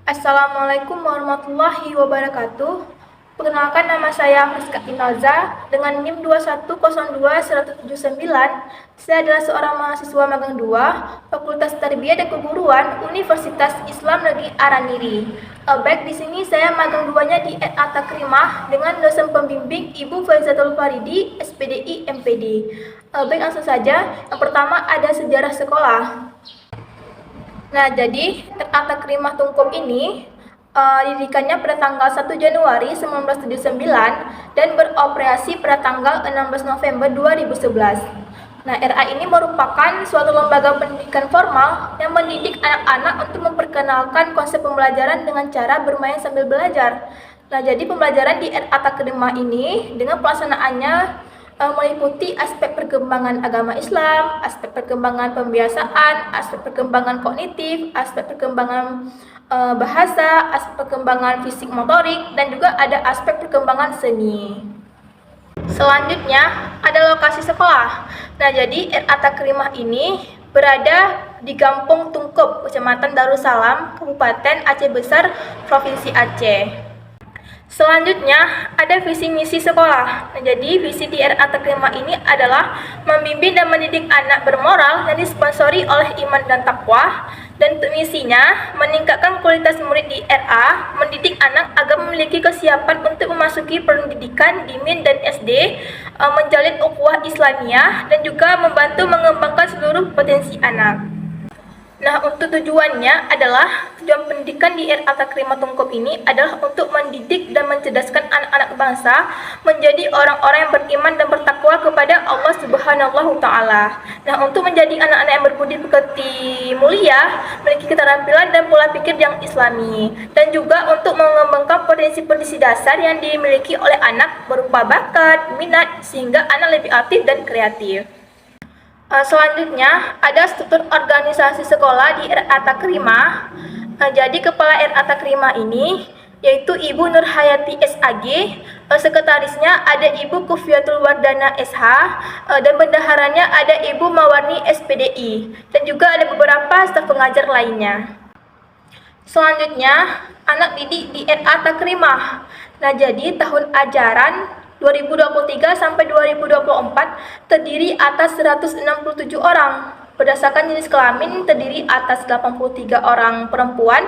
Assalamualaikum warahmatullahi wabarakatuh. Perkenalkan, nama saya Friska Inaza dengan NIM 2102179. Saya adalah seorang mahasiswa magang 2 Fakultas Tarbiyah dan Keguruan Universitas Islam Negeri Araniri. Baik, di sini saya magang 2-nya di RA Takrimah dengan dosen pembimbing Ibu Faizatul Faridi, SPDI MPD. Baik, langsung saja. Yang pertama ada sejarah sekolah. Nah, jadi RA Takrimah Tungkup ini didirikannya pada tanggal 1 Januari 1979 dan beroperasi pada tanggal 16 November 2011. Nah, RA ini merupakan suatu lembaga pendidikan formal yang mendidik anak-anak untuk memperkenalkan konsep pembelajaran dengan cara bermain sambil belajar. Nah, jadi pembelajaran di RA Takrimah ini dengan pelaksanaannya meliputi aspek perkembangan agama Islam, aspek perkembangan pembiasaan, aspek perkembangan kognitif, aspek perkembangan bahasa, aspek perkembangan fisik motorik, dan juga ada aspek perkembangan seni. Selanjutnya ada lokasi sekolah. Nah, jadi RA Takrimah ini berada di Kampung Tungkup, Kecamatan Darussalam, Kabupaten Aceh Besar, Provinsi Aceh. Selanjutnya ada visi misi sekolah. Nah, jadi visi di RA Takrimah ini adalah membimbing dan mendidik anak bermoral yang disponsori oleh iman dan takwa. Dan misinya meningkatkan kualitas murid di RA, mendidik anak agar memiliki kesiapan untuk memasuki pendidikan di MIN dan SD, menjalin ukhuwah Islamiyah, dan juga membantu mengembangkan seluruh potensi anak. Nah, untuk tujuan pendidikan di RA Takrimah Tungkup ini adalah untuk mendidik dan mencerdaskan anak-anak bangsa menjadi orang-orang yang beriman dan bertakwa kepada Allah Subhanahu wa Ta'ala. Nah, untuk menjadi anak-anak yang berbudi pekerti mulia, memiliki keterampilan dan pola pikir yang islami, dan juga untuk mengembangkan potensi-potensi dasar yang dimiliki oleh anak berupa bakat, minat, sehingga anak lebih aktif dan kreatif. Selanjutnya ada struktur organisasi sekolah di RA Takrimah. Jadi kepala RA Takrimah ini yaitu Ibu Nurhayati SAG, sekretarisnya ada Ibu Kufiatul Wardana SH, dan bendaharanya ada Ibu Mawarni SPDI, dan juga ada beberapa staf pengajar lainnya. Selanjutnya anak didik di RA Takrimah. Nah, jadi tahun ajaran 2023 sampai 2024 terdiri atas 167 orang. Berdasarkan jenis kelamin terdiri atas 83 orang perempuan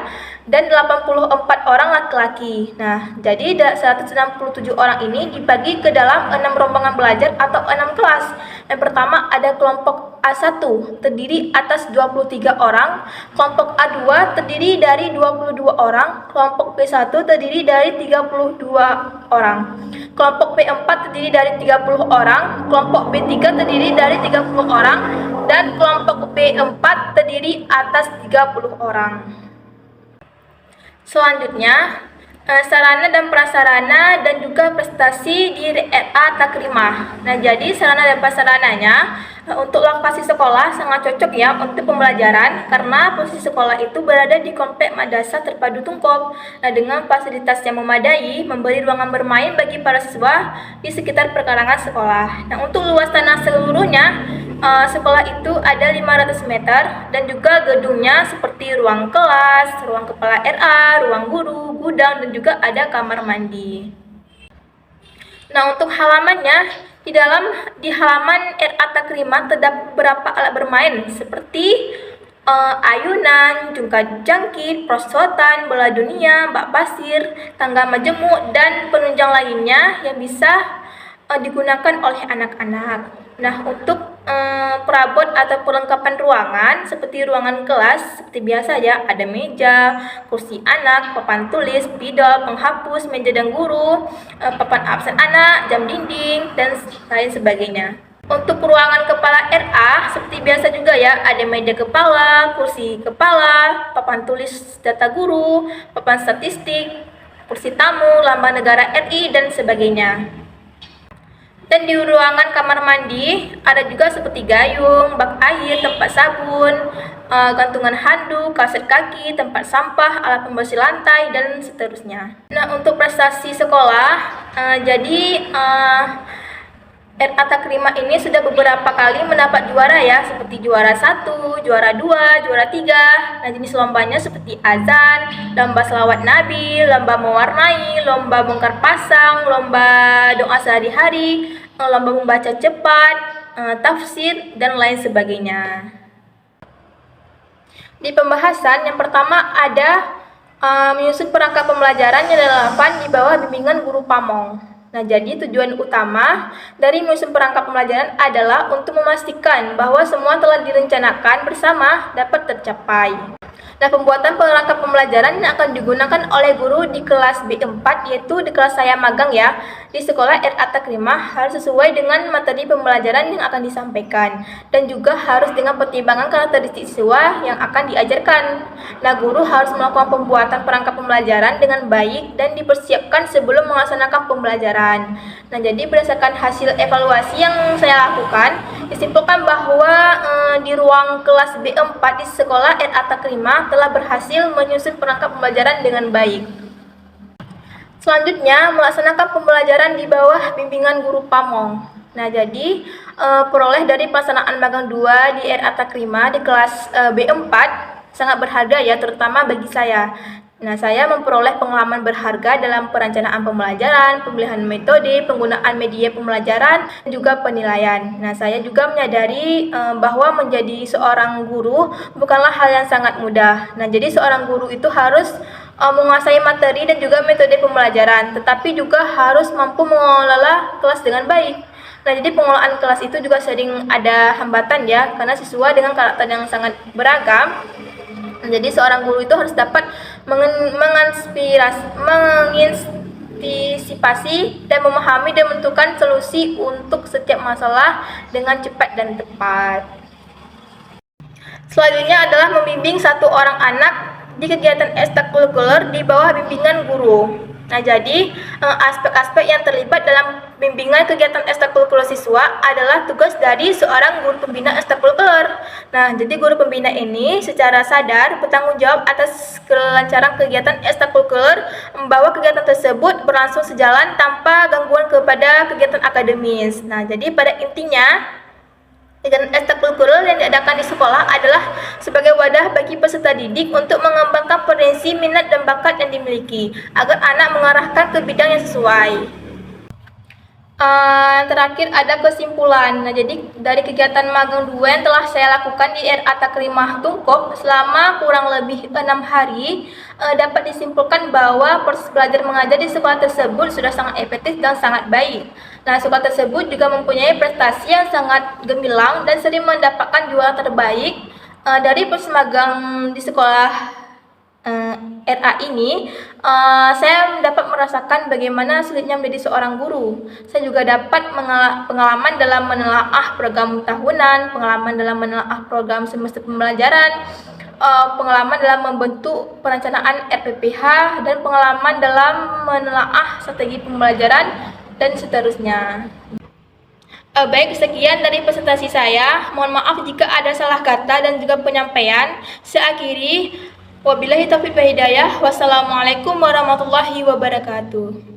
dan 84 orang laki-laki. Nah, jadi 167 orang ini dibagi ke dalam 6 rombongan belajar atau 6 kelas. Yang pertama ada kelompok A1 terdiri atas 23 orang, kelompok A2 terdiri dari 22 orang, kelompok B1 terdiri dari 32 orang, kelompok B4 terdiri dari 30 orang, kelompok B3 terdiri dari 30 orang, dan kelompok B4 terdiri atas 30 orang. Selanjutnya, sarana dan prasarana dan juga prestasi di RA Takrimah. Nah, jadi sarana dan prasarananya untuk lokasi sekolah sangat cocok ya untuk pembelajaran karena posisi sekolah itu berada di komplek Madrasah Terpadu Tungkup. Nah, dengan fasilitas yang memadai, memberi ruangan bermain bagi para siswa di sekitar perkarangan sekolah. Nah, untuk luas tanah seluruhnya sekolah itu ada 500 meter dan juga gedungnya seperti ruang kelas, ruang kepala RA, ruang guru, gudang, dan juga ada kamar mandi. Nah, untuk halamannya, di halaman RA Takrimah terdapat beberapa alat bermain seperti ayunan, jungkat jangkit, prosotan, bola dunia, bak pasir, tangga majemuk, dan penunjang lainnya yang bisa digunakan oleh anak-anak. Nah, untuk perabot atau perlengkapan ruangan seperti ruangan kelas seperti biasa ya, ada meja, kursi anak, papan tulis, spidol, penghapus, meja dan guru, papan absen anak, jam dinding, dan lain sebagainya. Untuk ruangan kepala RA seperti biasa juga ya, ada meja kepala, kursi kepala, papan tulis data guru, papan statistik, kursi tamu, lambang negara RI, dan sebagainya. Dan di ruangan kamar mandi ada juga seperti gayung, bak air, tempat sabun, gantungan handuk, kaset kaki, tempat sampah, alat pembersih lantai, dan seterusnya. Nah, untuk prestasi sekolah, RA Takrimah ini sudah beberapa kali mendapat juara ya, seperti juara 1, juara 2, juara 3. Nah, jenis lombanya seperti azan, lomba selawat Nabi, lomba mewarnai, lomba bongkar pasang, lomba doa sehari-hari, lomba membaca cepat, tafsir, dan lain sebagainya. Di pembahasan yang pertama ada menyusun perangkat pembelajaran yang relevan di bawah bimbingan guru pamong. Nah, jadi tujuan utama dari menyusun perangkat pembelajaran adalah untuk memastikan bahwa semua telah direncanakan bersama dapat tercapai. Nah, pembuatan perangkat pembelajaran yang akan digunakan oleh guru di kelas B4, yaitu di kelas saya magang ya, di sekolah RA Takrimah, harus sesuai dengan materi pembelajaran yang akan disampaikan, dan juga harus dengan pertimbangan karakteristik siswa yang akan diajarkan. Nah, guru harus melakukan pembuatan perangkat pembelajaran dengan baik dan dipersiapkan sebelum melaksanakan pembelajaran. Nah, jadi berdasarkan hasil evaluasi yang saya lakukan, disimpulkan bahwa di ruang kelas B4 di sekolah RA Takrimah telah berhasil menyusun perangkat pembelajaran dengan baik. Selanjutnya, melaksanakan pembelajaran di bawah bimbingan guru pamong. Nah, jadi peroleh dari pelaksanaan magang 2 di RA Takrimah di kelas B4 sangat berharga ya, terutama bagi saya. Nah, saya memperoleh pengalaman berharga dalam perencanaan pembelajaran, pemilihan metode, penggunaan media pembelajaran, dan juga penilaian. Nah, saya juga menyadari bahwa menjadi seorang guru bukanlah hal yang sangat mudah. Nah, jadi seorang guru itu harus menguasai materi dan juga metode pembelajaran, tetapi juga harus mampu mengelola kelas dengan baik. Nah, jadi pengelolaan kelas itu juga sering ada hambatan ya, karena siswa dengan karakter yang sangat beragam. Jadi seorang guru itu harus dapat mengantisipasi dan memahami dan menentukan solusi untuk setiap masalah dengan cepat dan tepat. Selanjutnya adalah membimbing satu orang anak di kegiatan ekstrakurikuler di bawah bimbingan guru. Nah, jadi aspek-aspek yang terlibat dalam bimbingan kegiatan ekstrakurikuler siswa adalah tugas dari seorang guru pembina ekstrakurikuler. Nah, jadi guru pembina ini secara sadar bertanggung jawab atas kelancaran kegiatan ekstrakurikuler, membawa kegiatan tersebut berlangsung sejalan tanpa gangguan kepada kegiatan akademis. Nah, jadi pada intinya kegiatan ekstrakurikuler yang diadakan di sekolah adalah sebagai wadah bagi peserta didik untuk mengembangkan potensi, minat, dan bakat yang dimiliki agar anak mengarahkan ke bidang yang sesuai. Terakhir ada kesimpulan. Nah, jadi dari kegiatan magang 2 yang telah saya lakukan di RA Takrimah Tungkop selama kurang lebih 6 hari, dapat disimpulkan bahwa proses belajar mengajar di sekolah tersebut sudah sangat efektif dan sangat baik. Nah, sekolah tersebut juga mempunyai prestasi yang sangat gemilang dan sering mendapatkan juara terbaik. Dari proses magang di sekolah RA ini, saya dapat merasakan bagaimana sulitnya menjadi seorang guru. Saya juga dapat pengalaman dalam menelaah program tahunan, pengalaman dalam menelaah program semester pembelajaran, pengalaman dalam membentuk perencanaan RPPH, dan pengalaman dalam menelaah strategi pembelajaran, dan seterusnya. Baik, sekian dari presentasi saya. Mohon maaf jika ada salah kata dan juga penyampaian. Saya akhiri. Wabillahi taufiq wal hidayah. Wassalamualaikum warahmatullahi wabarakatuh.